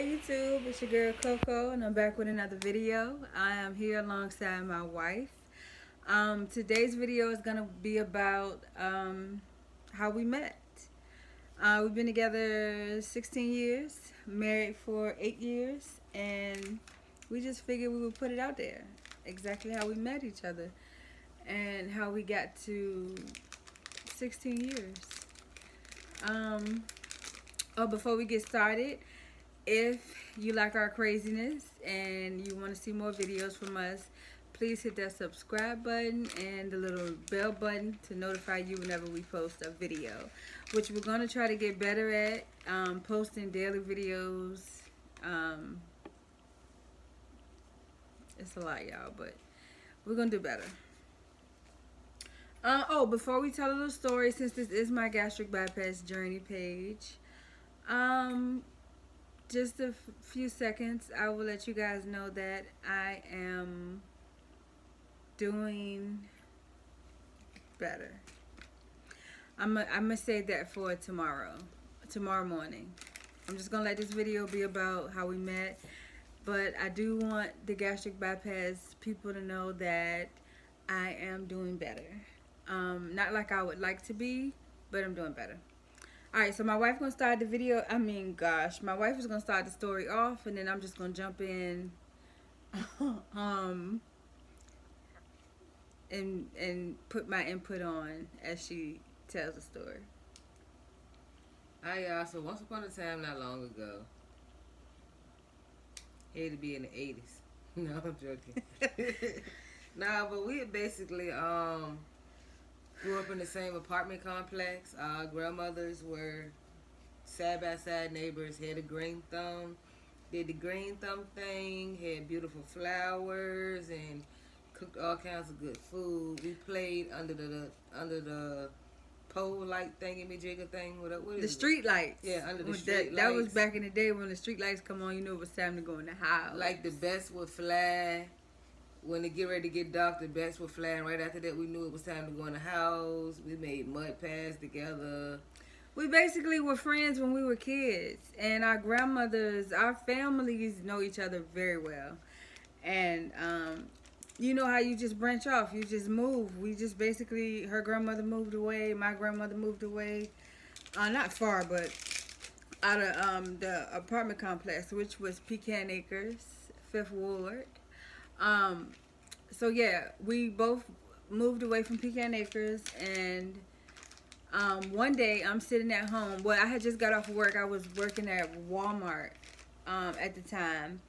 Hey YouTube, it's your girl Coco, and I'm back with another video. I am here alongside my wife. Today's video is gonna be about how we met. We've been together 16 years, married for 8 years, and we just figured we would put it out there. Exactly how we met each other and how we got to 16 years. Um, Before we get started, if you like our craziness and you want to see more videos from us, please hit that subscribe button and the little bell button to notify you whenever we post a video, which we're going to try to get better at, posting daily videos. Um, it's a lot, y'all, but we're going to do better. Before we tell a little story, since this is my gastric bypass journey page, just a few seconds, I will let you guys know that I am doing better. I'm gonna save that for tomorrow morning. I'm just gonna let this video be about how we met, but I do want the gastric bypass people to know that I am doing better. Not like I would like to be, but I'm doing better. Alright, so my wife gonna start the video. My wife is gonna start the story off, and then I'm just gonna jump in, and put my input on as she tells the story. Hi y'all, so once upon a time not long ago, had to be in the 80s. No, I'm joking. Nah, but we had basically grew up in the same apartment complex. Our grandmothers were side by side neighbors, had a green thumb, did the green thumb thing, had beautiful flowers and cooked all kinds of good food. We played under the pole light thingy-majigger thing. What The is street lights. Yeah, under the street lights. That was back in the day when the street lights come on, you knew it was time to go in the house. Like the best would fly. When they get ready to get dark, the best would fly. And right after that, we knew it was time to go in the house. We made mud pies together. We basically were friends when we were kids. And our grandmothers, our families know each other very well. And, you know how you just branch off. You just move. We just basically, her grandmother moved away. My grandmother moved away. Not far, but out of the apartment complex, which was Pecan Acres, 5th Ward. So yeah, we both moved away from Pecan Acres, and one day I'm sitting at home. Well, I had just got off of work. I was working at Walmart at the time,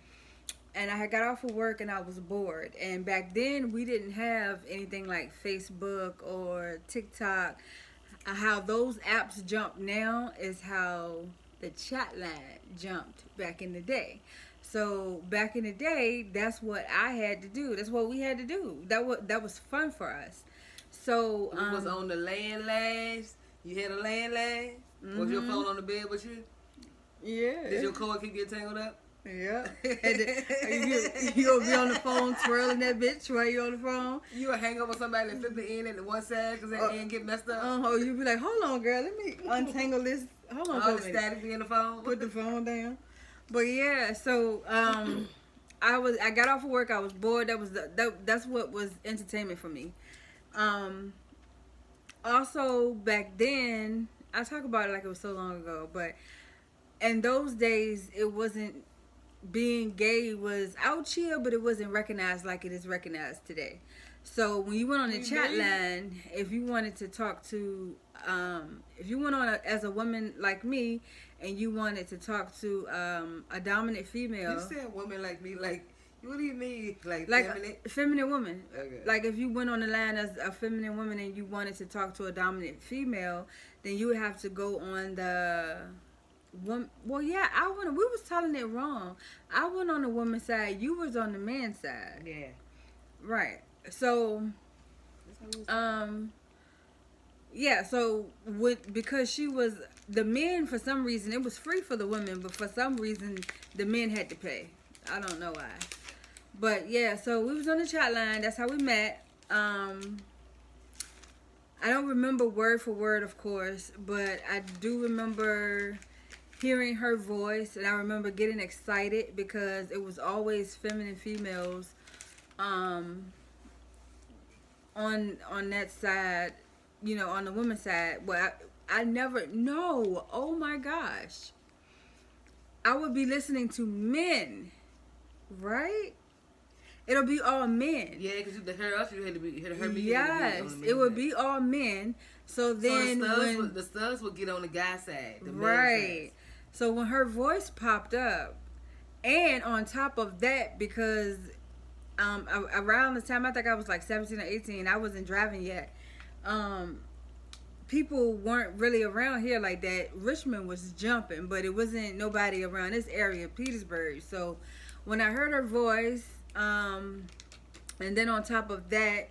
and I had got off of work and I was bored. And back then we didn't have anything like Facebook or TikTok. How those apps jump now is how the chat line jumped back in the day. So back in the day, that's what I had to do. That's what we had to do. That was fun for us. So we was on the landlines. You had a landline? Mm-hmm. Was your phone on the bed with you? Yeah. Did your cord keep getting tangled up? Yeah. You gonna be on the phone twirling that bitch while you on the phone. You would hang up with somebody and flip the end at the one side because that end get messed up. You be like, hold on, girl, let me untangle this. Hold on, all the static be in the phone. Put the phone down. But yeah, so I got off of work. I was bored. That's what was entertainment for me. Also back then, I talk about it like it was so long ago, but in those days, it wasn't, being gay was out here, but it wasn't recognized like it is recognized today. So when you went on the chat line, if you wanted to talk to, if you went on as a woman like me, and you wanted to talk to a dominant female. You said woman like me, like, what do you mean? Like feminine? Feminine woman. Okay. Like if you went on the line as a feminine woman and you wanted to talk to a dominant female, then you would have to go on the well, yeah, we was telling it wrong. I went on the woman's side. You was on the man's side. Yeah. Right. So, yeah. So because she was the men, for some reason it was free for the women, but for some reason the men had to pay. I don't know why. But yeah, so we was on the chat line. That's how we met. I don't remember word for word, of course, but I do remember hearing her voice, and I remember getting excited because it was always feminine females on that side, you know, on the women's side. Well, I never no. Oh my gosh. I would be listening to men, right? It'll be all men. Yeah, because to hear us, you had to be her. Yes, it would be all men. So then the studs would get on the guy side, the right. Side. So when her voice popped up, and on top of that, because around the time I think I was like 17 or 18, I wasn't driving yet. People weren't really around here like that. Richmond was jumping, but it wasn't nobody around this area, Petersburg. So when I heard her voice, and then on top of that,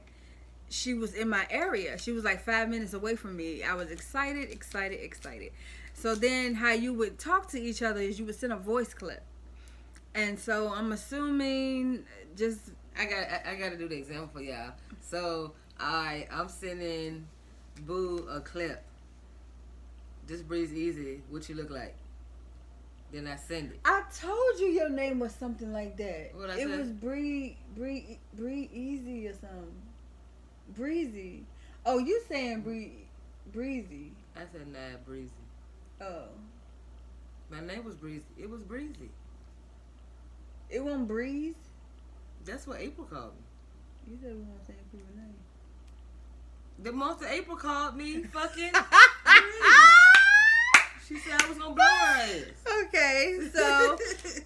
she was in my area. She was like 5 minutes away from me. I was excited. So then how you would talk to each other is you would send a voice clip. And so I'm assuming just... I got to do the example for y'all. So I'm sending Boo a clip. Just breathe easy. What you look like? Then I send it. I told you your name was something like that. What I said? It was Bree Easy or something. Breezy. Oh, you saying Breezy? I said nah, Breezy. Oh. My name was Breezy. It was Breezy. It wasn't Breeze? That's what April called me. You said we weren't saying people's name. The month of April called me fucking She said I was gonna blow her ass. Okay, so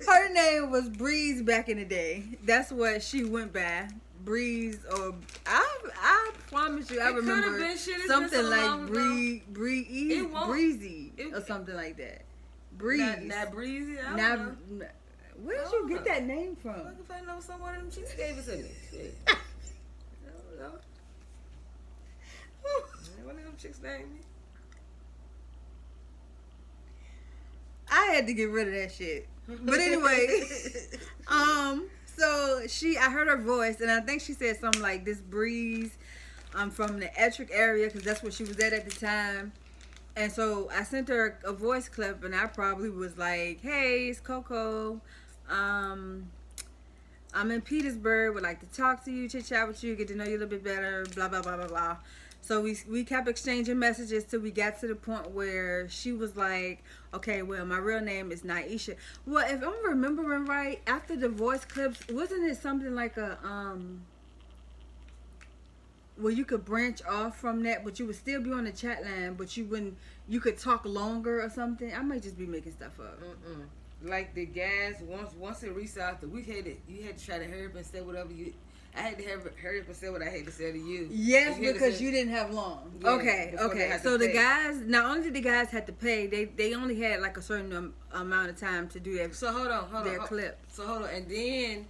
her name was Breeze back in the day. That's what she went by. Breeze, or I promise you, I remember something like Breezy or something like that. Breeze. Not Breezy. I don't know. Where did you get that name from? Look if I know someone of them chicks gave it to me. Shit. I don't know. One of them chicks named me. I had to get rid of that shit. But anyway, so I heard her voice, and I think she said something like, "This Breeze, I'm from the Ettrick area," because that's where she was at the time. And so I sent her a voice clip, and I probably was like, "Hey, it's Coco. I'm in Petersburg. Would like to talk to you, chit chat with you, get to know you a little bit better. Blah blah blah blah blah." So we kept exchanging messages till we got to the point where she was like, "Okay, well, my real name is Naisha." Well, if I'm remembering right, after the voice clips, wasn't it something like a where you could branch off from that, but you would still be on the chat line, but you could talk longer or something? I might just be making stuff up. Like the guys, once it reached out, you had to try to hurry up and say whatever you. I had to hurry up and say what I had to say to you. Yes, because you didn't have long. Yeah, okay. So the guys, not only did the guys have to pay, they only had like a certain amount of time to do that. So hold on. Their clip. So hold on, and then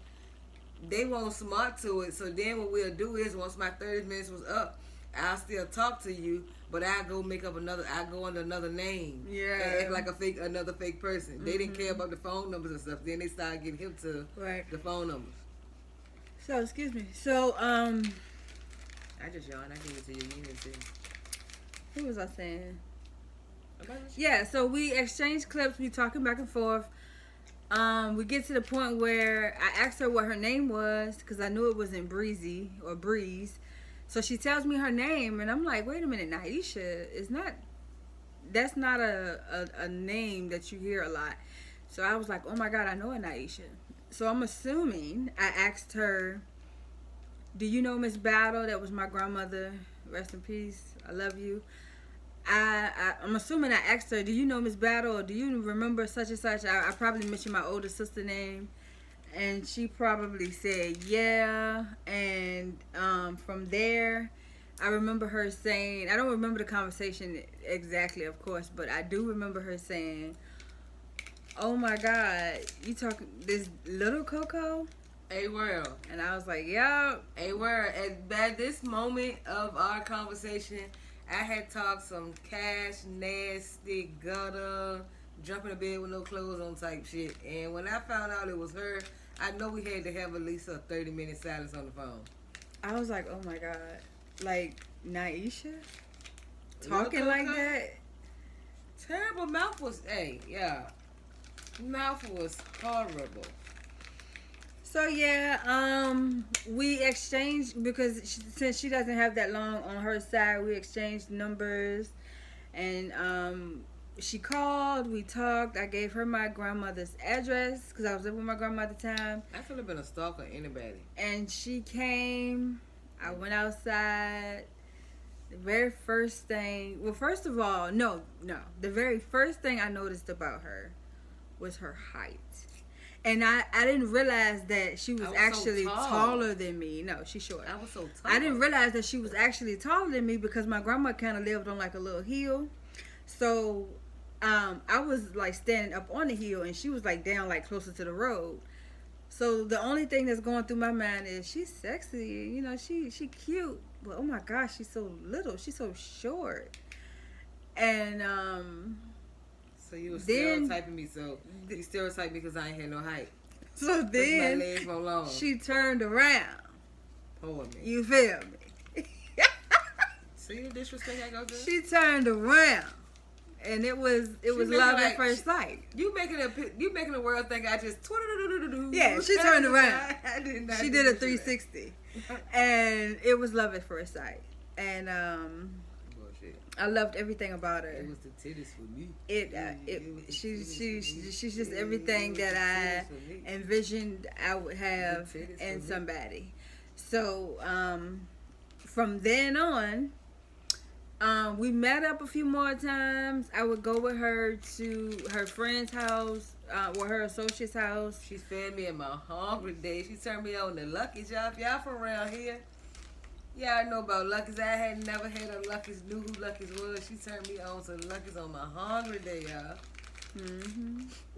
they won't smart to it. So then what we'll do is, once my 30 minutes was up, I'll still talk to you, but I'll go make up I go under another name. Yeah. And act like another fake person. Mm-hmm. They didn't care about the phone numbers and stuff. Then they started getting hip to the phone numbers. So, excuse me. So, I just yawned. I gave it to you. You didn't see. Who was I saying? Yeah, so we exchanged clips. We talking back and forth. We get to the point where I asked her what her name was because I knew it wasn't Breezy or Breeze. So she tells me her name, and I'm like, wait a minute, Naisha is not. That's not a name that you hear a lot. So I was like, oh my God, I know a Naisha. So I'm assuming I asked her, do you know Miss Battle? That was my grandmother. Rest in peace. I love you. I'm assuming I asked her, do you know Miss Battle? Or do you remember such and such? I probably mentioned my older sister name. And she probably said, yeah. And from there, I remember her saying, I don't remember the conversation exactly, of course, but I do remember her saying, oh my God, you talking this little Coco? A world. And I was like, yeah. A word. At this moment of our conversation, I had talked some cash, nasty, gutter, jumping in bed with no clothes on type shit. And when I found out it was her, I know we had to have at least a 30-minute silence on the phone. I was like, oh my God. Like, Naisha? Talking like that? Terrible. Mouth was, mouth was horrible. So yeah, we exchanged because since she doesn't have that long on her side, we exchanged numbers, and she called. We talked. I gave her my grandmother's address because I was living with my grandma at the time. I could have been a stalker, anybody. And she came. I went outside. The very first thing, well, first of all, no, the very first thing I noticed about her was her height. And I didn't realize that she was actually so tall. taller than me. No, she's short. I was so tall. I didn't realize that she was actually taller than me because my grandma kind of lived on like a little hill. So I was like standing up on the hill and she was like down like closer to the road. So the only thing that's going through my mind is she's sexy, you know, she cute, but oh my gosh, she's so little, she's so short. And so you were stereotyping me, so you stereotyped me because I ain't had no height. So then my legs were long. she turned around. Poor me. You feel me? See the disrespect I go through? She turned around. And it was love at first sight. You making the world think I just yeah. She turned around. I did not. She did a 360, and it was love at first sight. And bullshit. I loved everything about her. It was the titties for me. She's just everything that I envisioned I would have in somebody. So from then on. We met up a few more times. I would go with her to her friend's house, or her associate's house. She fed me in my hungry days. She turned me on to Lucky's. Y'all from around here. Y'all know about Lucky's. I had never had a Lucky's, knew who Lucky's was. She turned me on to Lucky's on my hungry day, y'all.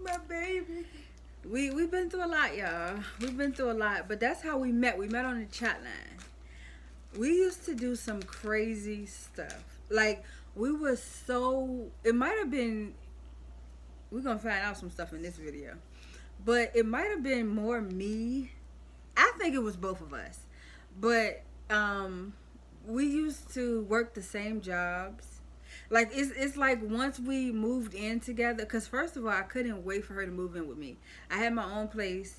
My baby. We've been through a lot, y'all. We've been through a lot, but that's how we met. We met on the chat line. We used to do some crazy stuff. Like, we were so... It might have been... We're going to find out some stuff in this video. But it might have been more me. I think it was both of us. But we used to work the same jobs. Like, it's like once we moved in together... Because first of all, I couldn't wait for her to move in with me. I had my own place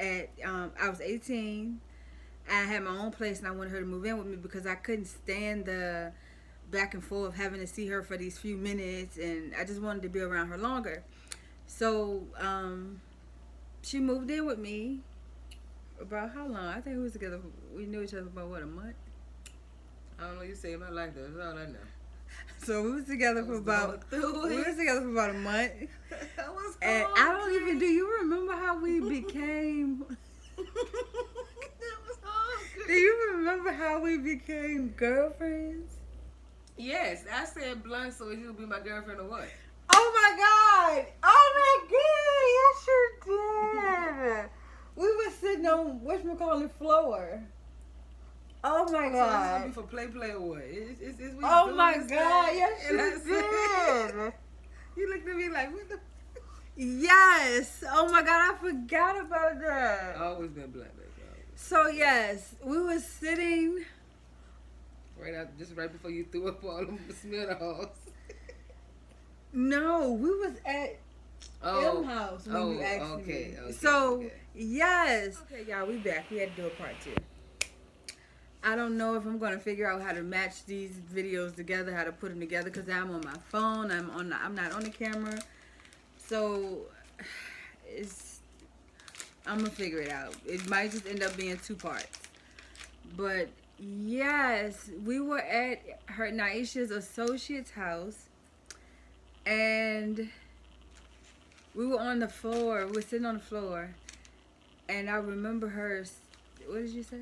at... I was 18. I had my own place and I wanted her to move in with me because I couldn't stand the back and forth having to see her for these few minutes, and I just wanted to be around her longer. So she moved in with me. About how long? I think we was together. We knew each other about what, a month? I don't know. You saved my life though. That's all I know. So we was together for about a month. That was and I don't even. Do you remember how we became? Do you remember how we became girlfriends? Yes, I said blunt, so you would be my girlfriend or what? Oh my God! Oh my God! Yes, you did. We were sitting on whatchamacallit floor. Oh my God! So it's gonna be for play or what? It's oh my God! Yes, you did. You looked at me like, what the? Yes. Oh my God! I forgot about that. Always been blunt, baby. So yes, we were sitting right before you threw up all them Smirnoffs. No, we was at M house when you asked me. So yes, okay, y'all, we back. We had to do a part 2. I don't know if I'm gonna figure out how to match these videos together, how to put them together, because I'm on my phone. I'm not on the camera, so I'm gonna figure it out. It might just end up being 2 parts. But yes, we were at her Naisha's associate's house, and we were on the floor. We were sitting on the floor, and I remember her. What did you say?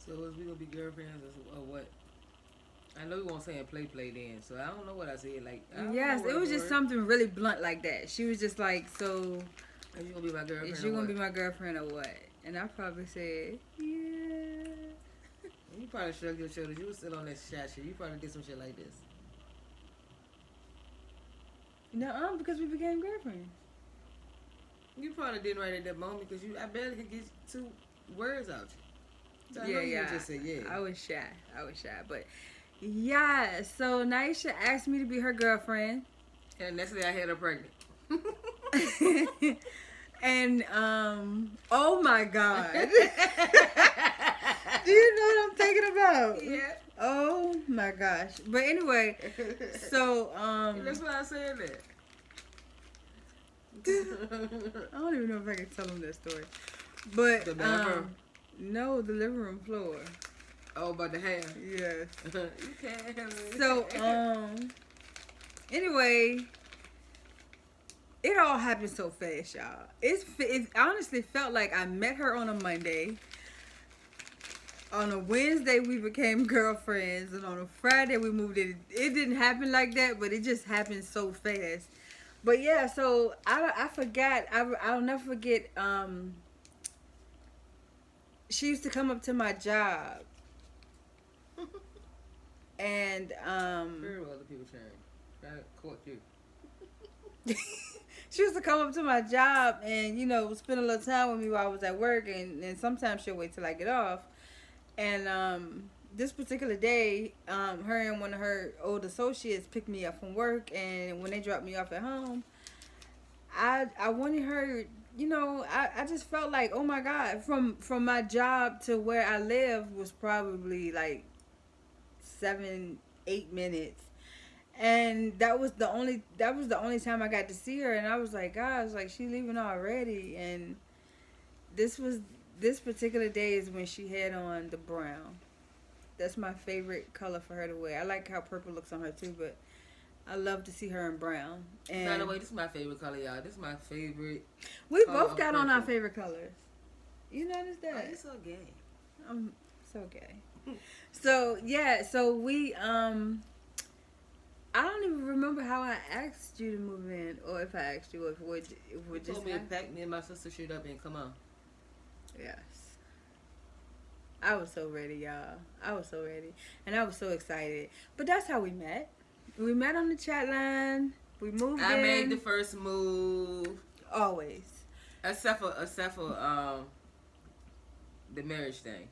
So was we gonna be girlfriends or what? I know we won't say play then, so I don't know what I said. Like, yes, it was just something really blunt like that. She was just like, "So, is you gonna be my girlfriend? Is you gonna be my girlfriend or what?" And I probably said, "Yeah." You probably shrugged your shoulders. You was still on that shot shit. You probably did some shit like this. No, because we became girlfriends. You probably didn't right at that moment because I barely could get 2 words out. So yeah. Just said, yeah. I was shy, but Yeah, so Naisha asked me to be her girlfriend. And next day I had her pregnant. And oh my god. Do you know what I'm thinking about? Yeah. Oh my gosh. But anyway, so That's why I said that. I don't even know if I can tell them that story. But The bathroom? no, the living room floor. Oh, about the hair. Yes. You can't have it. So anyway, it all happened so fast, y'all. It honestly felt like I met her on a Monday. On a Wednesday, we became girlfriends, and on a Friday, we moved in. It didn't happen like that, but it just happened so fast. But yeah, so I forgot. I'll never forget. She used to come up to my job, and Very well, the people change. Trying to court you. she used to come up to my job and spend a little time with me while I was at work, and sometimes she'll wait till I get off. And this particular day, her and one of her old associates picked me up from work, and when they dropped me off at home, I wanted her. I just felt like, oh my God, from my job to where I live was probably like 7-8 minutes. And that was the only time I got to see her, and I was like, gosh, like, she leaving already. And this particular day is when she had on the brown. That's my favorite color for her to wear. I like how purple looks on her too, but I love to see her in brown. And by the way, this is my favorite color, y'all. This is my favorite. We both got on our favorite colors. You noticed that? Oh, you're so gay. I'm so gay. So yeah, so we I don't even remember how I asked you to move in, or if I asked you if it would You just told me to pack me and my sister shit up and come on. Yes. I was so ready, y'all. I was so ready. And I was so excited. But that's how we met. We met on the chat line. We moved in. I made the first move. Always. Except for the marriage thing.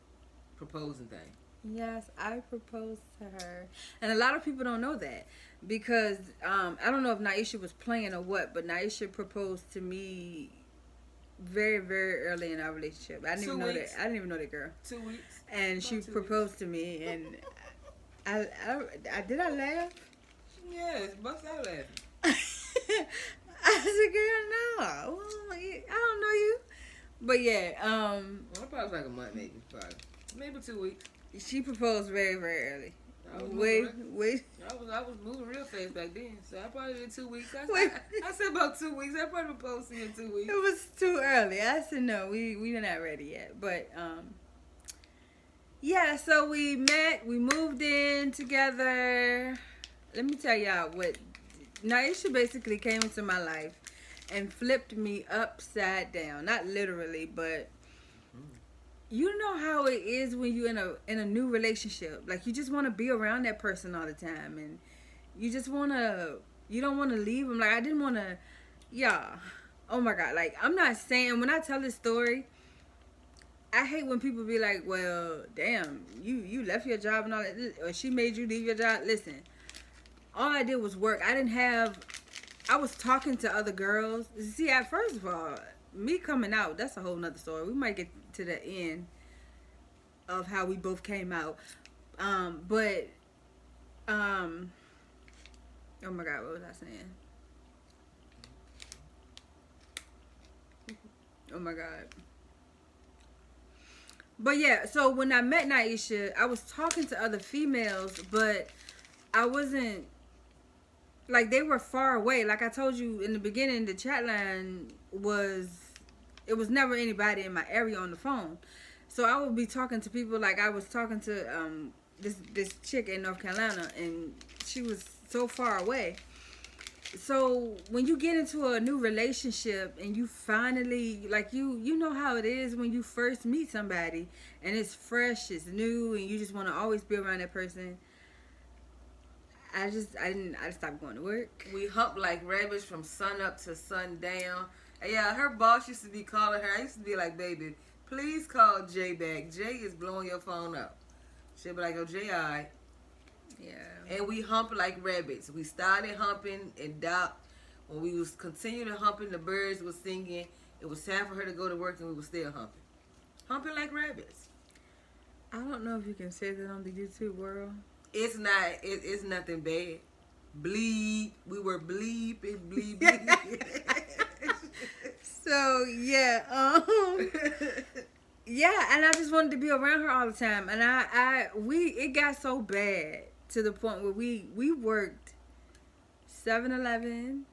Proposing thing. Yes, I proposed to her. And a lot of people don't know that. Because I don't know if Naisha was playing or what, but Naisha proposed to me very, very early in our relationship. I didn't even know that. I didn't even know that girl. 2 weeks. And she proposed to me, and I did I laugh? Yes, bust out laughing. I said, girl, no, I don't know you. But yeah, Well, probably was like a month, maybe. Probably. Maybe 2 weeks. she proposed very, very early. I was moving real fast back then, so I probably did 2 weeks. I said about 2 weeks. I probably proposed to you in 2 weeks. It was too early. I said no, we're not ready yet. But yeah, so we met, we moved in together. Let me tell y'all what Naisha basically came into my life and flipped me upside down. Not literally, but you know how it is when you're in a new relationship. Like, you just want to be around that person all the time, and you don't want to leave them. Like, I didn't want to, yeah. Oh my God. Like, I'm not saying, when I tell this story, I hate when people be like, well, damn, you left your job and all that, or she made you leave your job. Listen, all I did was work. I was talking to other girls. See, first of all, me coming out, that's a whole nother story. We might get to the end of how we both came out. Oh my God, what was I saying? Oh my God. But yeah, so when I met Naisha, I was talking to other females, but I wasn't, like, they were far away. Like I told you in the beginning, the chat line was never anybody in my area on the phone. So I would be talking to people, like I was talking to this chick in North Carolina, and she was so far away. So when you get into a new relationship and you finally, like, you know how it is when you first meet somebody and it's fresh, it's new, and you just want to always be around that person. I stopped going to work. We humped like rabbits from sun up to sundown. And yeah, her boss used to be calling her. I used to be like, baby, please call Jay back. Jay is blowing your phone up. She'll be like, oh, Jay, all right. Yeah. And we hump like rabbits. We started humping and docked. When we was continuing humping, the birds was singing. It was time for her to go to work, and we was still humping. Humping like rabbits. I don't know if you can say that on the YouTube world. It's not. It's nothing bad. Bleep. We were bleeping, bleep, bleep. So yeah, yeah, and I just wanted to be around her all the time, and it got so bad to the point where we worked 7-Eleven.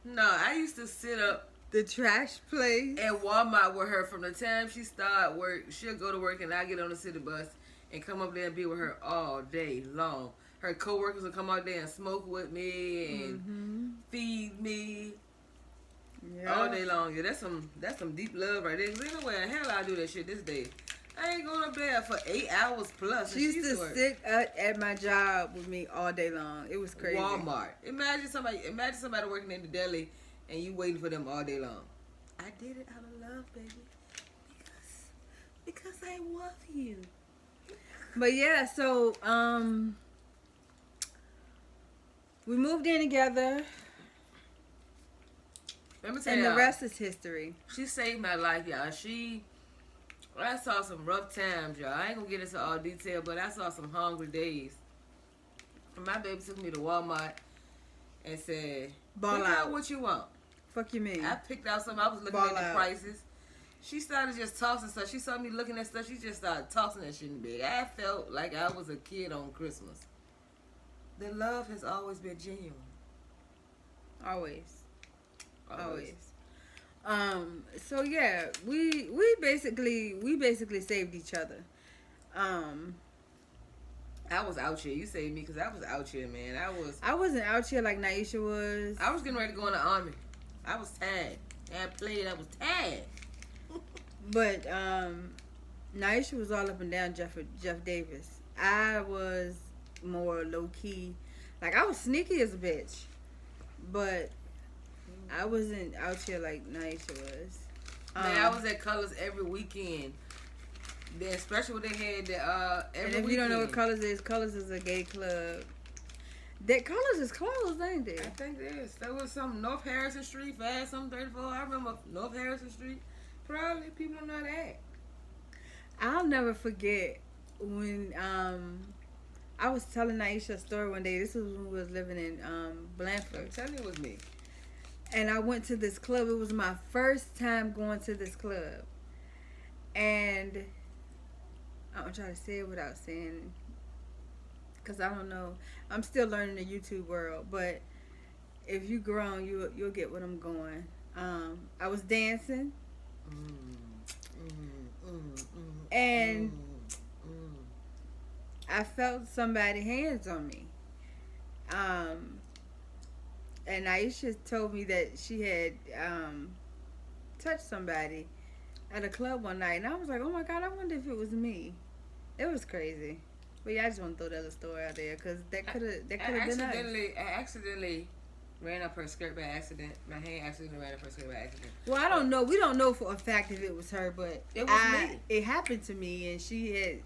No, I used to sit up The trash place. at Walmart with her from the time she started work. She'll go to work and I get on the city bus and come up there and be with her all day long. Her coworkers will come out there and smoke with me and feed me all day long. Yeah, that's some deep love right there. There's no way in hell I do that shit this day. I ain't going up there for 8 hours plus. She used to sit at my job with me all day long. It was crazy. Walmart. Imagine somebody working in the deli and you waiting for them all day long. I did it out of love, baby. Because I love you. But yeah, so we moved in together. Let me tell And you, the rest is history. she saved my life, y'all. I saw some rough times, y'all. I ain't gonna get into all detail, but I saw some hungry days. And my baby took me to Walmart and said, Ball pick out. out what you want. Fuck you mean? I picked out something. I was looking Ball at the out. prices. She started just tossing stuff. She saw me looking at stuff. She just started tossing that shit in the bed. I felt like I was a kid on Christmas. The love has always been genuine. Always. So yeah, we basically saved each other. I was out here. You saved me because I was out here, man. I wasn't out here like Naisha was. I was getting ready to go in the army. I was tired. I played. I was tired. But Naisha was all up and down Jeff Davis. I was more low key. Like, I was sneaky as a bitch, but I wasn't out here like Naisha was. Man, I was at Colors every weekend. Then, especially when they had the every And if weekend. you don't know what Colors is a gay club. That Colors is closed, ain't it? I think there was some North Harrison Street, fast, some 34. I remember North Harrison Street. Probably people don't know that. I'll never forget when I was telling Naisha a story one day. This was when we was living in I'm Blandford. telling you, it was me. And I went to this club. It was my first time going to this club. And I'm trying to say it without saying, because I don't know. I'm still learning the YouTube world. But if you grown, you'll get what I'm going. I was dancing. And I felt somebody's hands on me. And Aisha told me that she had touched somebody at a club one night. And I was like, oh my God, I wonder if it was me. It was crazy. But yeah, I just want to throw that little story out there because that could have been us. I accidentally ran up her skirt by accident. My hand accidentally ran up her skirt by accident. Well, I don't know. We don't know for a fact if it was her, but It was me. It happened to me, and she had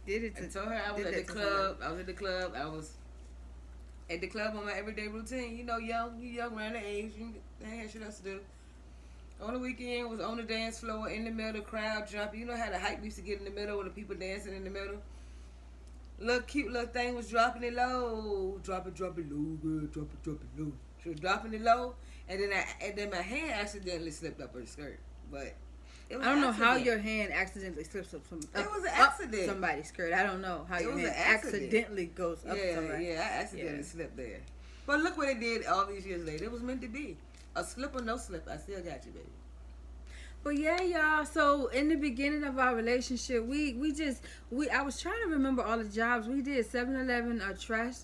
did it to. I told her I was at the club. I was at the club. I was at the club on my everyday routine. You know, young around the age. I had shit else to do. On the weekend, was on the dance floor, in the middle, crowd jumping. You know how the hype used to get in the middle when the people dancing in the middle? Little cute little thing was dropping it low. Drop it low, girl. Drop it low. She was dropping it low, and then my hand accidentally slipped up her skirt. But it was I don't know how accident. your hand accidentally slips up some. It was an up accident. Somebody's skirt. I don't know how It your was hand an accident. accidentally goes up somebody. Yeah, I accidentally slipped there. But look what it did all these years later. It was meant to be. A slip or no slip, I still got you, baby. But yeah, y'all. So in the beginning of our relationship, I was trying to remember all the jobs we did. 7-Eleven, trash.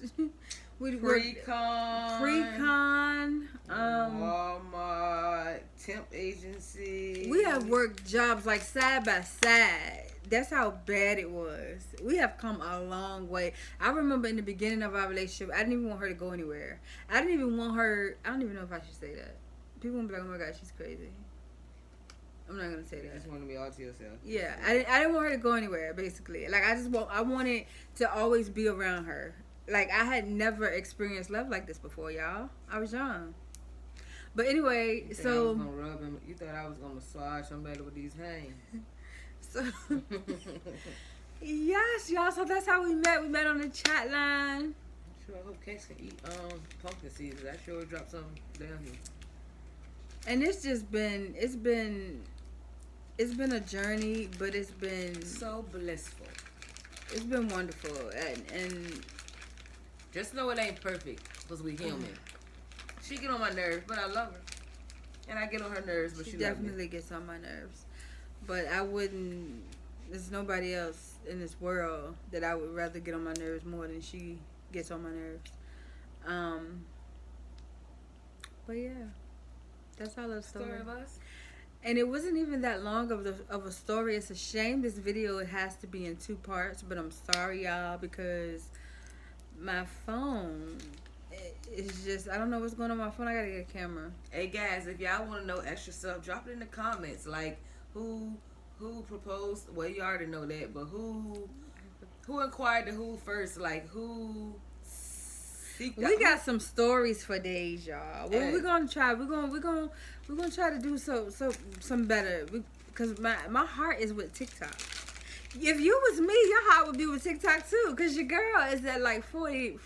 We worked pre-con. Walmart, temp agency. We have worked jobs like side by side. That's how bad it was. We have come a long way. I remember in the beginning of our relationship, I didn't even want her to go anywhere. I didn't even want her. I don't even know if I should say that. People will be like, "Oh my God, she's crazy." I'm not gonna say You that. just want to be all to yourself. Yeah, I didn't want her to go anywhere. Basically, like I wanted to always be around her. Like I had never experienced love like this before, y'all. I was young. But anyway, You think I was so gonna rub him? You thought I was gonna massage somebody with these hands? so yes, y'all. So that's how we met. We met on the chat line. Sure, I hope Cakes can eat pumpkin seeds. I sure would drop some down here. And it's just been it's been a journey, but it's been So blissful. it's been wonderful. And Just know it ain't perfect because we human. She get on my nerves, but I love her. And I get on her nerves, but she she love me. definitely gets on my nerves. But I wouldn't. There's nobody else in this world that I would rather get on my nerves more than she gets on my nerves. But yeah, that's our little story. Story of us. And it wasn't even that long of a story. It's a shame this video it has to be in 2 parts. But I'm sorry, y'all, because my phone is just I don't know what's going on with my phone. I gotta get a camera. Hey guys, if y'all want to know extra stuff, drop it in the comments. Like who proposed? Well, you already know that, but who inquired to who first? Like who? We got some stories for days, y'all. Hey. We're gonna try. We're gonna try to do some better. Because my heart is with TikTok. If you was me, your heart would be with TikTok too. Cause your girl is at like 40.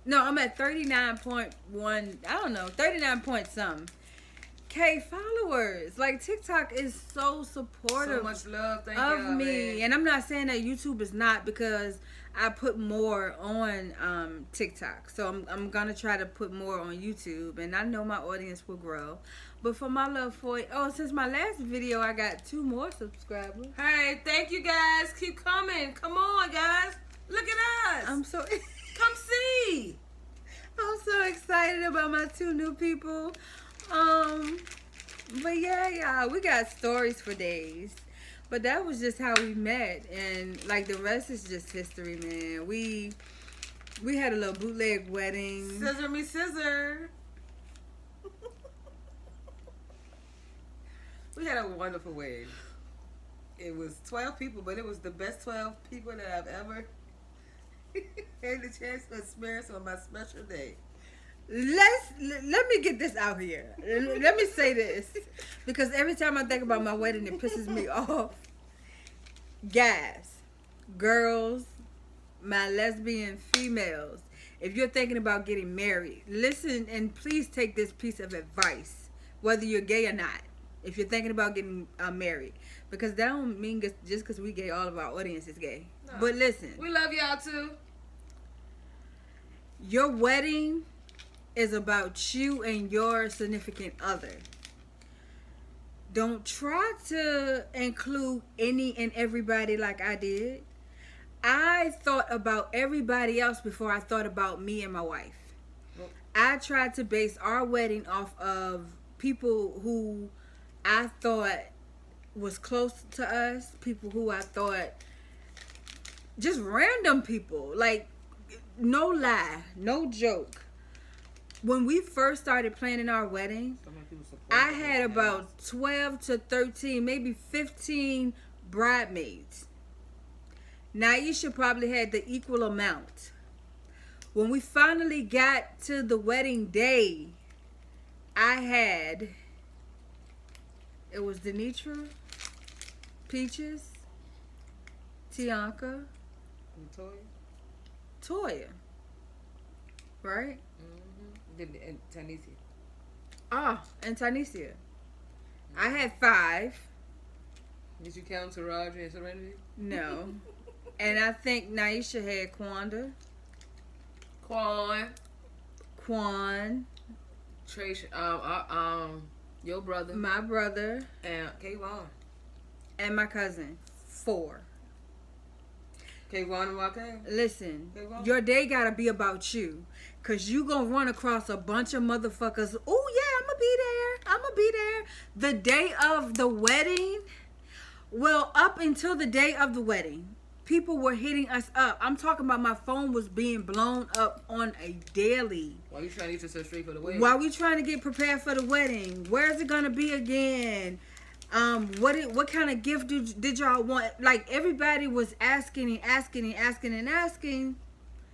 No, I'm at 39.1. I don't know, 39 point something K followers. Like TikTok is so supportive So much love, thank of y'all, me, man. and I'm not saying that YouTube is not, because I put more on TikTok. So I'm gonna try to put more on YouTube, and I know my audience will grow. But for my love for since my last video, I got 2 more subscribers. Hey, thank you guys. Keep coming. Come on, guys. Look at us. I'm so Come see. I'm so excited about my 2 new people. But yeah, y'all, we got stories for days. But that was just how we met, and like the rest is just history, man. We had a little bootleg wedding. Scissor me, scissor. We had a wonderful wedding. It was 12 people, but it was the best 12 people that I've ever had the chance to experience on my special day. Let me get this out here. Let me say this, because every time I think about my wedding, it pisses me off. Guys, girls, my lesbian females, if you're thinking about getting married, listen and please take this piece of advice, whether you're gay or not. If you're thinking about getting married, because that don't mean just because we gay, all of our audience is gay. No. But listen, We love y'all too. your wedding is about you and your significant other. Don't try to include any and everybody like I did. I thought about everybody else before I thought about me and my wife. Well, I tried to base our wedding off of people who I thought was close to us, people who I thought, just random people. Like, no lie, no joke. When we first started planning our wedding, so many people support I us. had about 12 to 13, maybe 15 bridesmaids. Naisha probably had the equal amount. When we finally got to the wedding day, it was Denitra, Peaches, Tianka, Toya. Toya. Right? And Tanisha. And Tanisha. I had 5. Did you count Taraji and Serenity? No. And I think Naisha had Quanda, Quan, Trace, your brother, my brother, and Kayvon. and my cousin. 4. Kayvon and Joaquin. Listen, Kayvon. your day gotta be about you. Cause you gonna run across a bunch of motherfuckers. Oh yeah, I'ma be there. The day of the wedding. Well, up until the day of the wedding, people were hitting us up. I'm talking about my phone was being blown up on a daily. While you trying to get yourself straight for the wedding? While we trying to get prepared for the wedding. Where's it gonna be again? What kind of gift did y'all want? Like, everybody was asking and asking and asking and asking.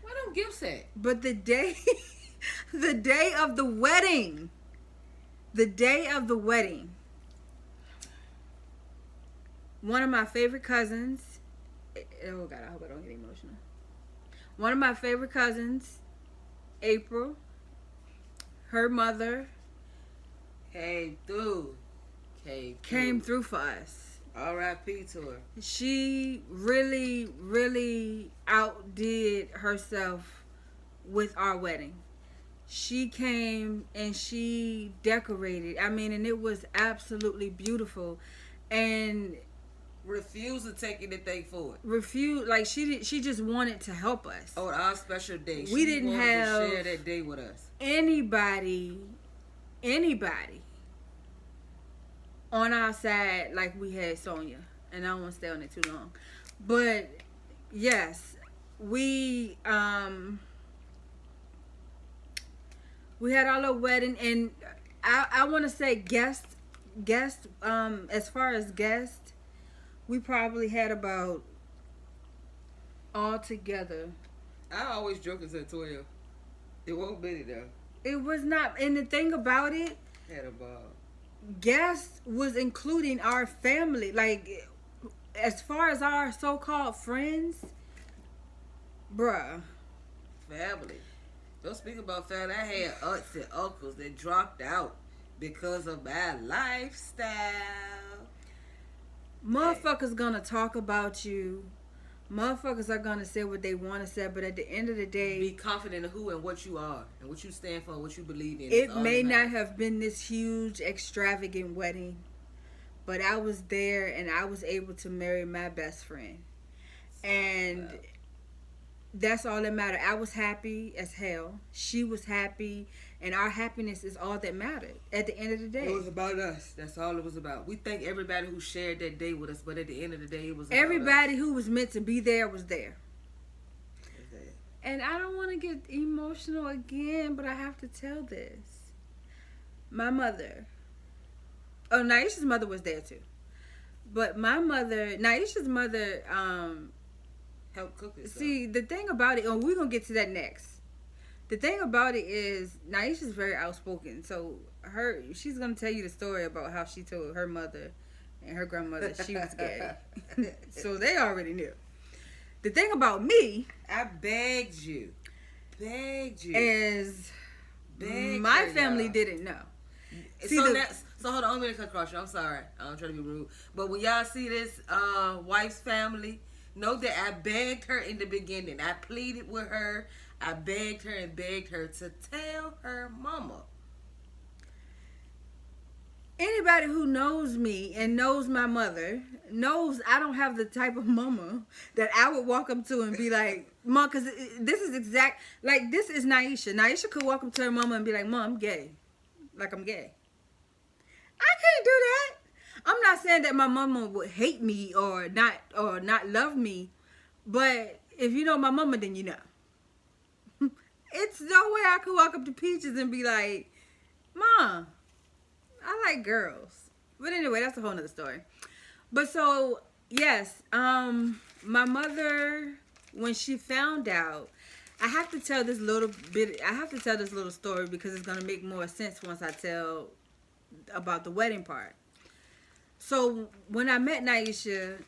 Where them gifts at? But the day the day of the wedding. One of my favorite cousins. Oh God, I hope I don't get emotional. One of my favorite cousins, April, her mother Came through. came through for us. R.I.P. to her. She really, really outdid herself with our wedding. She came and she decorated. I mean, and it was absolutely beautiful. And Refuse to take anything for it. like she just wanted to help us. On our special day. We didn't wanted have to share that day with us. Anybody on our side like we had Sonia. And I don't want to stay on it too long. But yes, we had our little wedding, and I want to say guest as far as guests, we probably had about all together. I always joke and say 12. It won't be though. It was not, and the thing about it, Had about guests was including our family. Like, as far as our so-called friends, bruh. family. Don't speak about family. I had aunts and uncles that dropped out because of my lifestyle. Motherfuckers gonna talk about you. Motherfuckers are gonna say what they want to say, but at the end of the day, Be confident in who and what you are and what you stand for and what you believe in. it may not have been this huge, extravagant wedding, but I was there and I was able to marry my best friend. And that's all that mattered. I was happy as hell. She was happy. And our happiness is all that mattered at the end of the day. It was about us. That's all it was about. We thank everybody who shared that day with us, but at the end of the day, it was about Everybody us. who was meant to be there was there. Okay. And I don't want to get emotional again, but I have to tell this. My mother. Oh, Naisha's mother was there too. But my mother, Naisha's mother, Help cook it. see, the thing about it, and we're going to get to that next. The thing about it is, Naisha's very outspoken. So she's going to tell you the story about how she told her mother and her grandmother she was gay. So they already knew. The thing about me, I begged you. is Begged my her, family y'all. didn't know. See, So hold on, I'm gonna cut across you. I'm sorry. I'm trying to be rude. But when y'all see this wife's family, know that I begged her in the beginning. I pleaded with her. I begged her and begged her to tell her mama. Anybody who knows me and knows my mother knows I don't have the type of mama that I would walk up to and be like, Mom, because this is this is Naisha. Naisha could walk up to her mama and be like, Mom, I'm gay. Like, I'm gay. I can't do that. I'm not saying that my mama would hate me or not love me, but if you know my mama, then you know. It's no way I could walk up to Peaches and be like, Mom, I like girls. But anyway, that's a whole nother story. But so, yes, my mother, when she found out, I have to tell this little story because it's going to make more sense once I tell about the wedding part. So, when I met Naisha,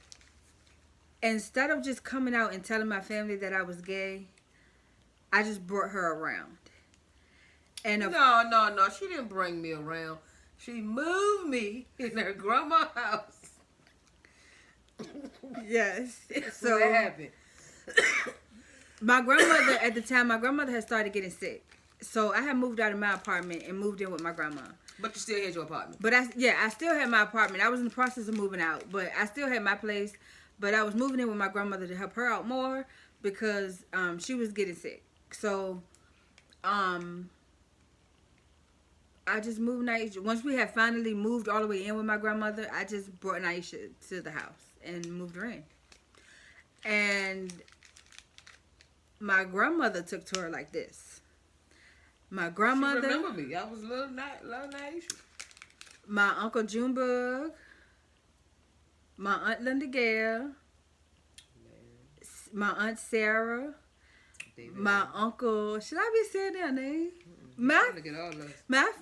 instead of just coming out and telling my family that I was gay, I just brought her around. And No. She didn't bring me around. She moved me in her grandma's house. Yes. So what happened? My grandmother, at the time, had started getting sick. So I had moved out of my apartment and moved in with my grandma. But you still had your apartment. But I still had my apartment. I was in the process of moving out, but I still had my place. But I was moving in with my grandmother to help her out more because she was getting sick. So, I just moved Naisha. Once we had finally moved all the way in with my grandmother, I just brought Naisha to the house and moved her in. And my grandmother took to her like this. My grandmother. She remember me. I was little Naisha. My Uncle Junebug. My Aunt Linda Gale. My Aunt Sarah. My uncle. Should I be saying their name? My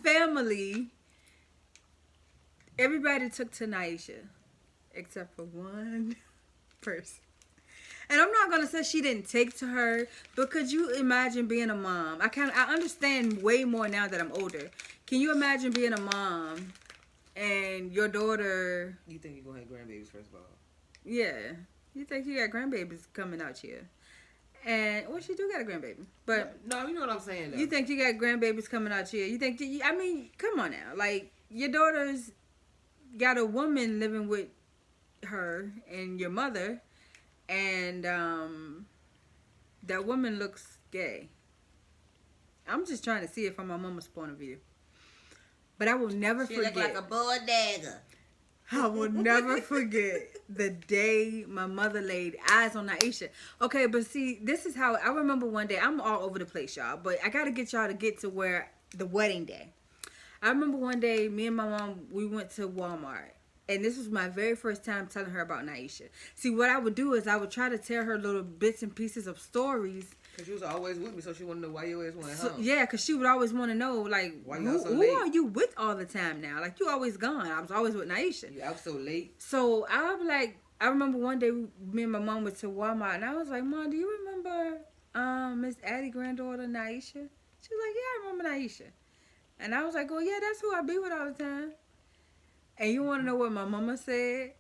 family. Everybody took to Naisha. Except for one person. And I'm not gonna say she didn't take to her, but could you imagine being a mom? I understand way more now that I'm older. Can you imagine being a mom and your daughter? You think you're gonna have grandbabies first of all? Yeah, you think you got grandbabies coming out here, and well, she do got a grandbaby, but no, you know what I'm saying though. You think you got grandbabies coming out here? You think? I mean, come on now, like your daughter's got a woman living with her and your mother. And that woman looks gay. I'm just trying to see it from my mama's point of view. But I will never forget. She look like a bodega. I will never forget the day my mother laid eyes on Naisha. Okay, but see, this is how I remember one day. I'm all over the place, y'all. But I got to get y'all to get to where the wedding day. I remember one day, me and my mom, we went to Walmart. And this was my very first time telling her about Naisha. See, what I would do is I would try to tell her little bits and pieces of stories. Because she was always with me, so she wanted to know why you always went home. Yeah, because she would always want to know, like, why who are you with all the time now? Like, you always gone. I was always with Naisha. Yeah, I was so late. So, I was like, I remember one day, me and my mom went to Walmart, and I was like, Mom, do you remember Miss Addie granddaughter Naisha? She was like, yeah, I remember Naisha. And I was like, oh, yeah, that's who I be with all the time. And you want to know what my mama said?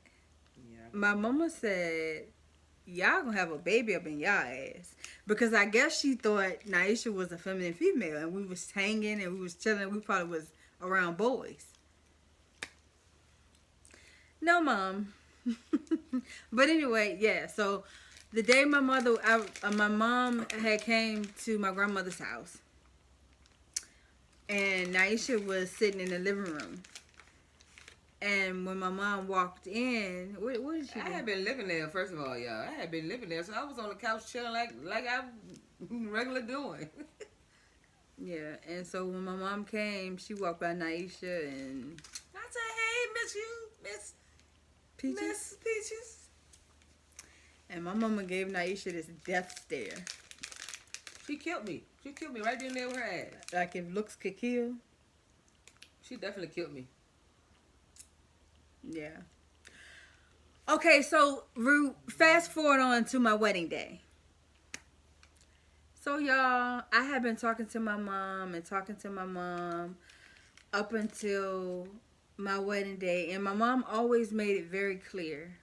Yeah. My mama said, y'all gonna have a baby up in y'all ass. Because I guess she thought Naisha was a feminine female. And we was hanging and we was chilling. We probably was around boys. No, Mom. But anyway, yeah. So the day my mom had came to my grandmother's house. And Naisha was sitting in the living room. And when my mom walked in, what did she do? I had been living there, first of all, y'all. I had been living there, so I was on the couch chilling like I regular doing. Yeah, and so when my mom came, she walked by Naisha and I said, hey, Miss Peaches. Miss Peaches. And my mama gave Naisha this death stare. She killed me. She killed me right there with her ass. Like if looks could kill. She definitely killed me. Yeah. Okay, so fast forward on to my wedding day. So y'all, I had been talking to my mom up until my wedding day, and my mom always made it very clear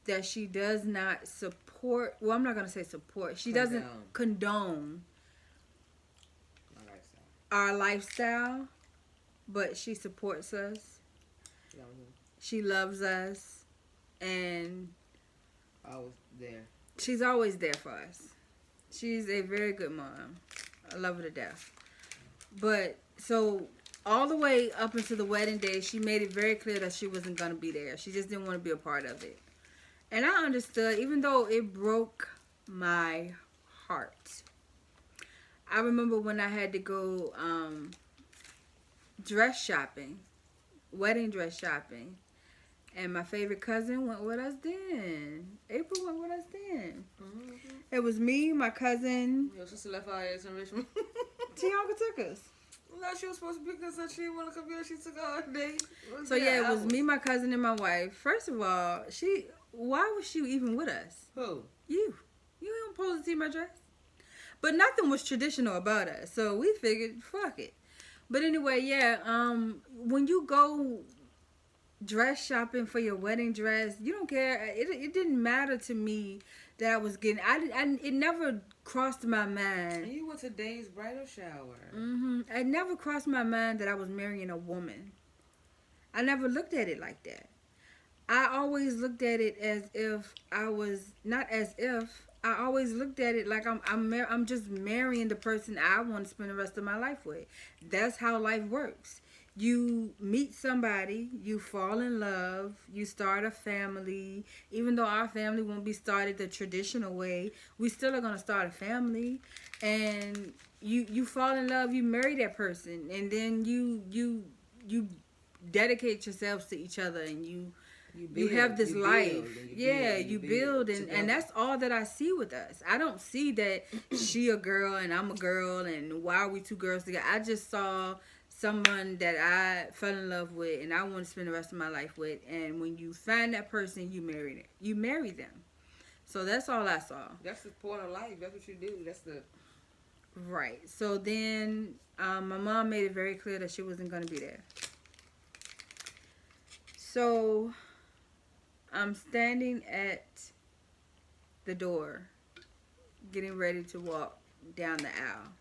that she does not support. Well, I'm not gonna say support. She doesn't condone our lifestyle, but she supports us. She loves us, and she's always there for us. She's a very good mom. I love her to death. But, so, all the way up until the wedding day, she made it very clear that she wasn't going to be there. She just didn't want to be a part of it. And I understood, even though it broke my heart. I remember when I had to go dress shopping, wedding dress shopping. And my favorite cousin went with us then. April went with us then. Mm-hmm. It was me, my cousin. Your sister left our ass in Richmond. Tianka took us. No, she was supposed to pick us up. She didn't want to come here. She took our date. So yeah, it was me, my cousin, and my wife. First of all, why was she even with us? Who? You. You ain't supposed to see my dress. But nothing was traditional about us. So we figured, fuck it. But anyway, yeah, when you go dress shopping for your wedding dress, you don't care. It didn't matter to me that I was getting. It never crossed my mind. And you went to Dave's bridal shower. Mm-hmm. It never crossed my mind that I was marrying a woman. I never looked at it like that. I always looked at it as if I was not as if. I always looked at it like I'm just marrying the person I want to spend the rest of my life with. That's how life works. you meet somebody, you fall in love, you start a family. Even though our family won't be started the traditional way, we still are gonna start a family. And you fall in love, you marry that person, and then you dedicate yourselves to each other, and you have this life. You build, and that's all that I see with us. I don't see that she a girl and I'm a girl, and why are we two girls together? I just saw someone that I fell in love with and I want to spend the rest of my life with. And when you find that person, you marry them. So that's all I saw. That's the point of life. That's what you do. That's the right. So then my mom made it very clear that she wasn't going to be there. So I'm standing at the door, getting ready to walk down the aisle.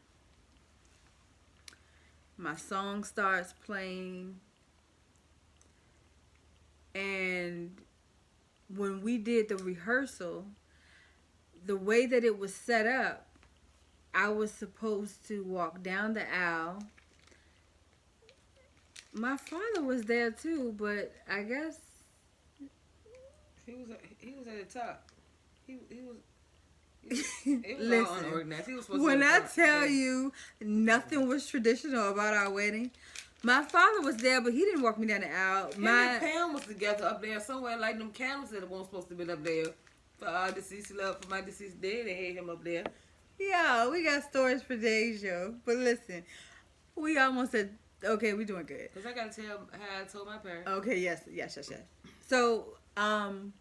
My song starts playing, and when we did the rehearsal, the way that it was set up, I was supposed to walk down the aisle. My father was there too, but I guess he was at the top. He was. It was all unorganized. He was supposed when to I tell you nothing was traditional about our wedding, my father was there, but he didn't walk me down the aisle. Him and Pam was together up there somewhere, like them candles that weren't supposed to be up there. For our deceased love, for my deceased dad, they had him up there. Yeah, we got stories for days, yo. But listen, we almost said, okay, we doing good. Because I got to tell how I told my parents. Okay, yes. So, I'm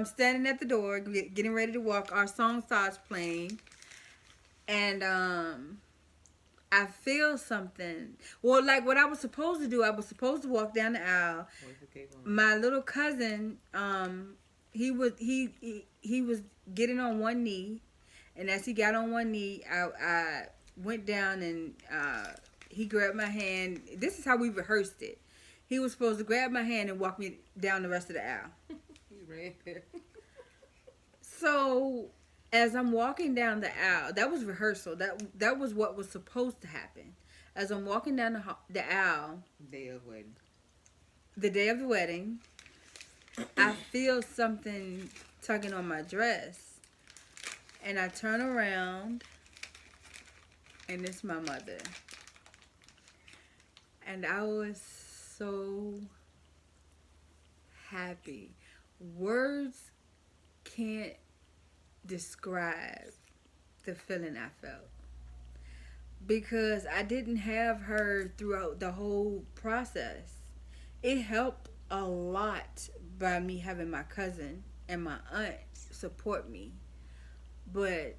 standing at the door, getting ready to walk. Our song starts playing. And, I feel something. Well, like what I was supposed to do, I was supposed to walk down the aisle. My little cousin, he was getting on one knee. And as he got on one knee, I went down and he grabbed my hand. This is how we rehearsed it. He was supposed to grab my hand and walk me down the rest of the aisle. He ran there. So as I'm walking down the aisle, that was rehearsal. That was what was supposed to happen. As I'm walking down the aisle, the day of the wedding, I feel something tugging on my dress. And I turn around, and it's my mother. And I was so happy. Words can't describe the feeling I felt. Because I didn't have her throughout the whole process. It helped a lot by me having my cousin and my aunt support me. But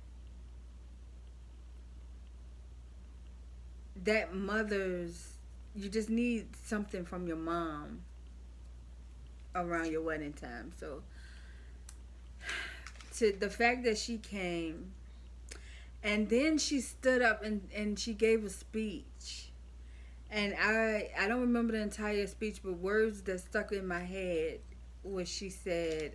that you just need something from your mom around your wedding time. So to the fact that she came, and then she stood up and she gave a speech. And I don't remember the entire speech, but words that stuck in my head was she said,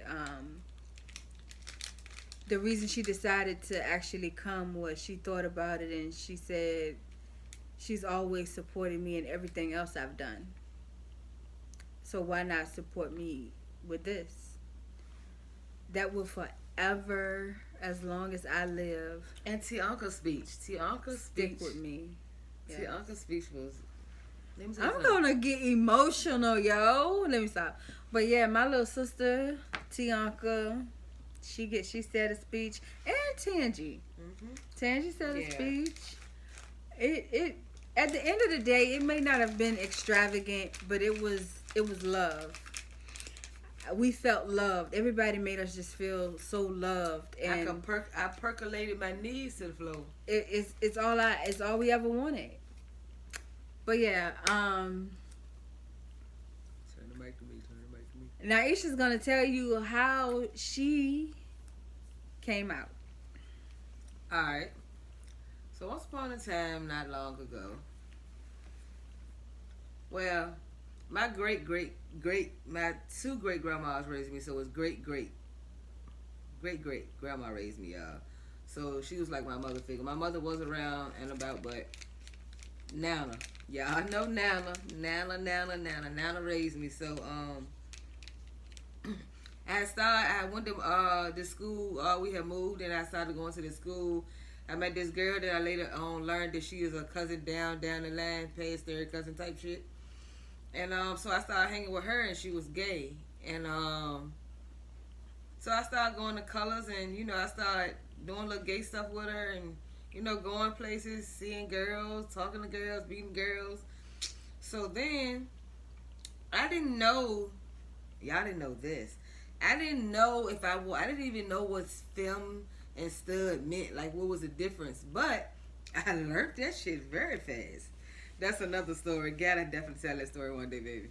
the reason she decided to actually come was she thought about it, and she said she's always supported me in everything else I've done. So why not support me with this? That will forever, as long as I live. And Tianka's speech. Stick with me. Yes. Tianka's speech was... I'm gonna get emotional, yo. Let me stop. But yeah, my little sister, Tianka, she said a speech. And Tangi. Mm-hmm. Tangi said a speech. It at the end of the day, it may not have been extravagant, but it was love. We felt loved. Everybody made us just feel so loved. And I percolated my knees to the floor. It's all we ever wanted. But yeah, Turn the mic to me. Now Isha's gonna tell you how she came out. Alright. So once upon a time, not long ago. Well, my my two great grandmas raised me, so it's great grandma raised me, y'all. So she was like my mother figure. My mother was around and about, but Nana Y'all know Nana. Nana raised me. So I went to the school. We had moved, and I started going to the school. I met this girl that I later on learned that she is a cousin down the line, past third cousin type shit. And so I started hanging with her, and she was gay. And so I started going to Colors, and I started doing little gay stuff with her, and going places, seeing girls, talking to girls, meeting girls. So then I didn't know. Y'all didn't know this. I didn't know I didn't even know what femme and stud meant. Like, what was the difference? But I learned that shit very fast. That's another story. Gotta definitely tell that story one day, baby.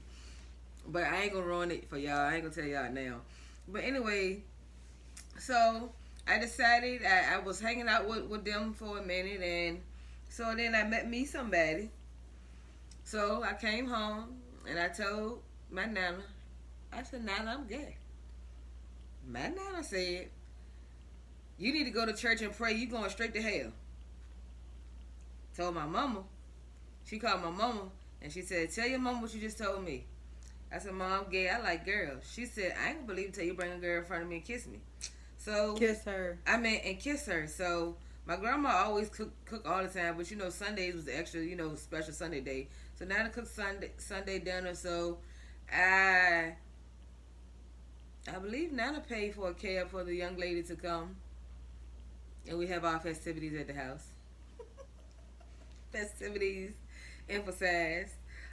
But I ain't gonna ruin it for y'all. I ain't gonna tell y'all now. But anyway, so I decided I was hanging out with them for a minute, and so then I met me somebody. So I came home and I told my nana, I said, Nana, I'm gay. My nana said, you need to go to church and pray. You going straight to hell. Told my mama. She called my mama and she said, tell your mama what you just told me. I said, Mom, I'm gay. I like girls. She said, I ain't gonna believe it till you bring a girl in front of me and kiss me. So kiss her. And kiss her. So my grandma always cook all the time, but Sundays was the extra, special Sunday day. So Nana cooked Sunday dinner. So I believe Nana paid for a cab for the young lady to come, and we have our festivities at the house. Festivities emphasized.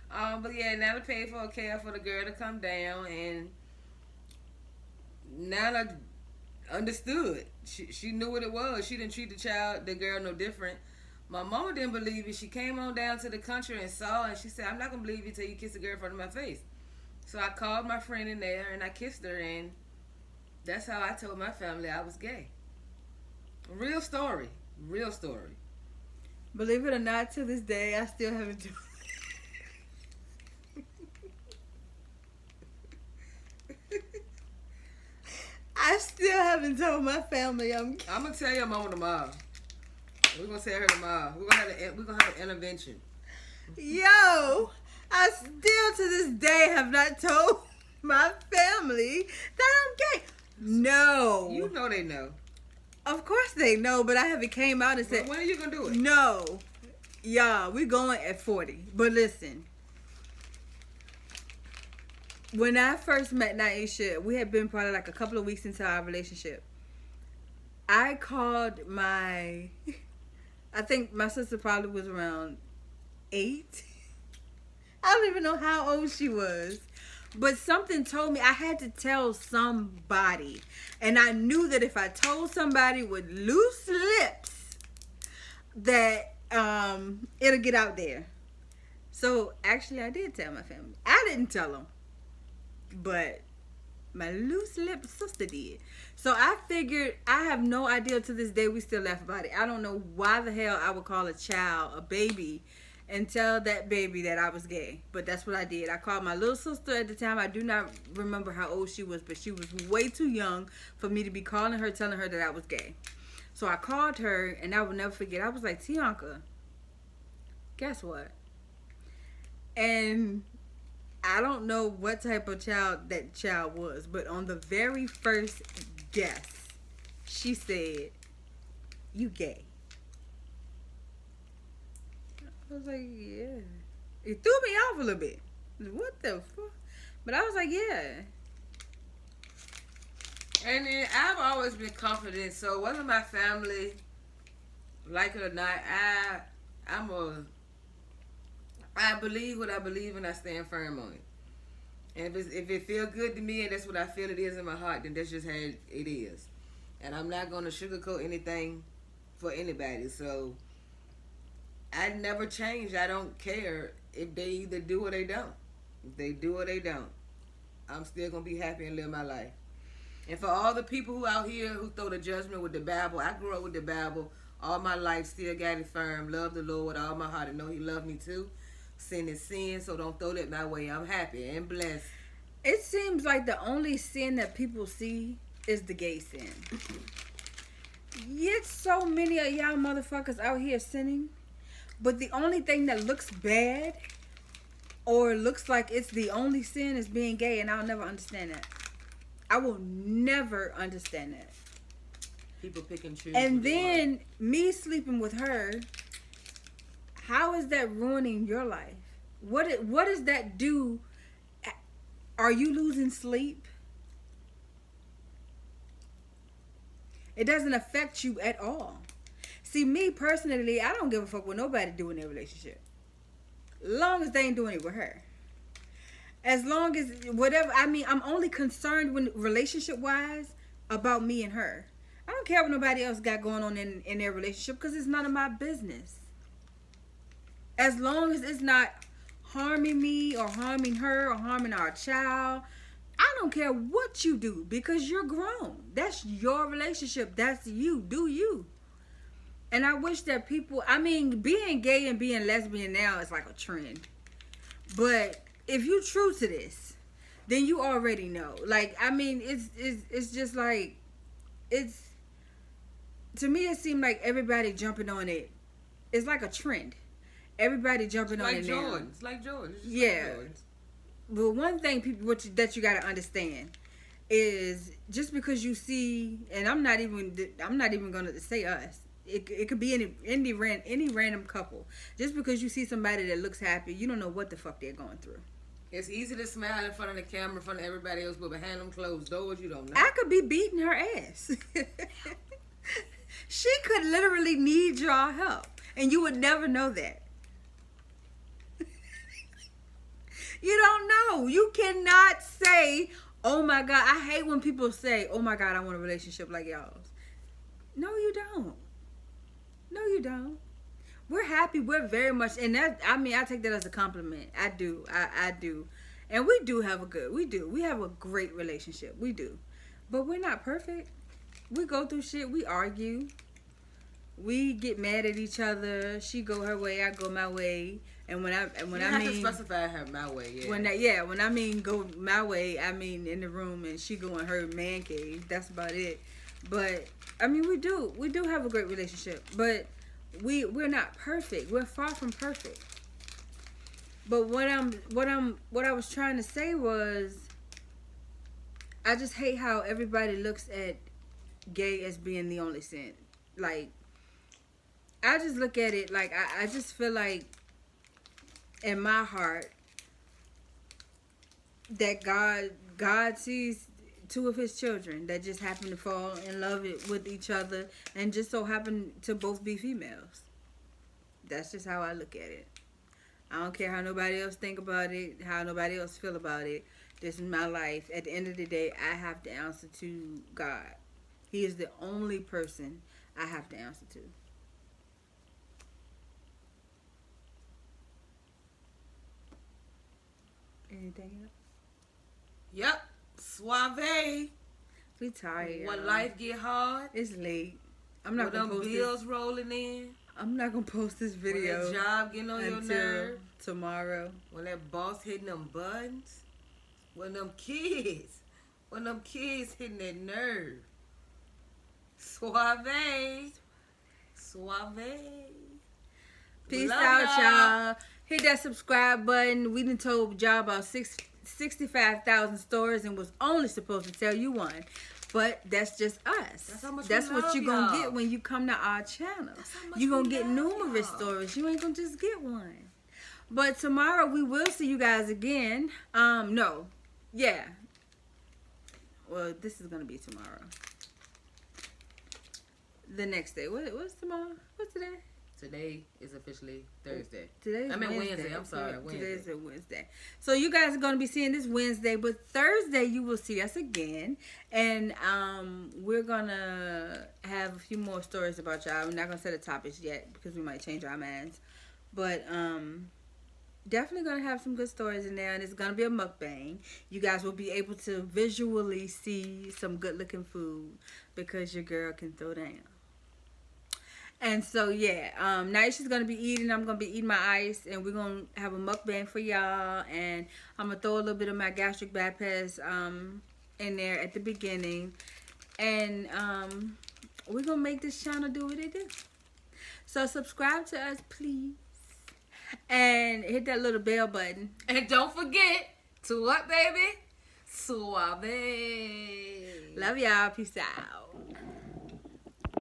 But yeah, Nana paid for a cab for the girl to come down, and Nana understood. She knew what it was. She didn't treat the girl no different. My mama didn't believe it. She came on down to the country and saw, and she said, I'm not gonna believe you till you kiss a girl in front of my face. So I called my friend in there and I kissed her, and that's how I told my family I was gay. Real story. Real story. Believe it or not, to this day, I still haven't told. I still haven't told my family I'm gay. I'm gonna tell your mama tomorrow. We're gonna tell her tomorrow. We're gonna have an intervention. Yo, I still to this day have not told my family that I'm gay. No. You know they know. Of course they know, but I haven't came out and said. When are you gonna do it? No. Y'all, we going at 40. But listen. When I first met Naisha, we had been probably like a couple of weeks into our relationship. I called I think my sister probably was around 8. I don't even know how old she was. But something told me I had to tell somebody. And I knew that if I told somebody with loose lips, that it'll get out there. So actually I did tell my family. I didn't tell them. But my loose lips sister did. So I figured, I have no idea to this day, we still laugh about it. I don't know why the hell I would call a child, a baby, and tell that baby that I was gay. But that's what I did. I called my little sister at the time. I do not remember how old she was, but she was way too young for me to be calling her, telling her that I was gay. So I called her, and I will never forget. I was like, Tianka, guess what? And I don't know what type of child that child was, but on the very first guess, she said, you gay. I was like, yeah. It threw me off a little bit. What the fuck? But I was like, yeah. And then I've always been confident, so whether my family like it or not, I believe what I believe and I stand firm on it. And if it feels good to me and that's what I feel it is in my heart, then that's just how it is. And I'm not going to sugarcoat anything for anybody. So I never change. I don't care if they either do or they don't. If they do or they don't, I'm still going to be happy and live my life. And for all the people who out here who throw the judgment with the Bible, I grew up with the Bible all my life, still got it firm. Love the Lord with all my heart and know He loved me too. Sin is sin, so don't throw that my way. I'm happy and blessed. It seems like the only sin that people see is the gay sin. Yet so many of y'all motherfuckers out here sinning. But the only thing that looks bad or looks like it's the only sin is being gay, and I'll never understand that. I will never understand that. People pick and choose. And then me sleeping with her, how is that ruining your life? What does that do? Are you losing sleep? It doesn't affect you at all. See, me personally, I don't give a fuck what nobody do in their relationship. Long as they ain't doing it with her. As long as whatever, I mean, I'm only concerned when relationship wise about me and her. I don't care what nobody else got going on in their relationship because it's none of my business. As long as it's not harming me or harming her or harming our child, I don't care what you do because you're grown. That's your relationship. That's you. Do you. And I wish that people, I mean, being gay and being lesbian now is like a trend. But if you true to this, then you already know. Like, I mean, it's just like, it's, to me it seemed like everybody jumping on it. It's like a trend. Everybody jumping on it now. It's like Jordan. It's yeah. like Jordans. But one thing that you got to understand is just because you see, and I'm not even going to say us. It could be any random couple. Just because you see somebody that looks happy, you don't know what the fuck they're going through. It's easy to smile in front of the camera, in front of everybody else, but behind them closed doors, you don't know. I could be beating her ass. She could literally need your help, and you would never know that. You don't know. You cannot say, "Oh my God." I hate when people say, "Oh my God, I want a relationship like y'all's." No, you don't. No, you don't. We're happy. We're very much, and that, I mean, I take that as a compliment. I do. I do. And we do have we have a great relationship. We do. But we're not perfect. We go through shit. We argue. We get mad at each other. She go her way, I go my way. And when I mean, have to specify her my way, yeah. When I mean go my way, I mean in the room, and she go in her man cave. That's about it. But I mean, we do have a great relationship, but we're not perfect. We're far from perfect. But what I was trying to say was, I just hate how everybody looks at gay as being the only sin. Like, I just look at it like I just feel like in my heart that God sees two of his children that just happen to fall in love with each other and just so happen to both be females. That's just how I look at it. I don't care how nobody else think about it, how nobody else feel about it. This is my life. At the end of the day, I have to answer to God. He is the only person I have to answer to. Anything else? Yep. Suave. We tired. When life get hard. It's late. I'm not gonna post bills rolling in. I'm not gonna post this video. When that job getting on your nerve. Tomorrow. When that boss hitting them buttons. When them kids hitting that nerve. Suave. Peace out, y'all. Hit that subscribe button. We done told y'all about 65,000 stories and was only supposed to tell you one. But that's just us. That's what you're going to get when you come to our channel. You're going to get numerous stories. You ain't going to just get one. But tomorrow we will see you guys again. No. Yeah. Well, this is going to be tomorrow. The next day. What's tomorrow? What's today? Today is officially Thursday. Today's Wednesday. I'm sorry. Today's a Wednesday. So you guys are going to be seeing this Wednesday, but Thursday you will see us again. And we're going to have a few more stories about y'all. We're not going to set the topics yet because we might change our minds. But definitely going to have some good stories in there. And it's going to be a mukbang. You guys will be able to visually see some good looking food because your girl can throw down. And so, yeah, Naisha's going to be eating. I'm going to be eating my ice. And we're going to have a mukbang for y'all. And I'm going to throw a little bit of my gastric bypass in there at the beginning. And we're going to make this channel do what it do. So, subscribe to us, please. And hit that little bell button. And don't forget to what, baby? Suave. Love y'all. Peace out.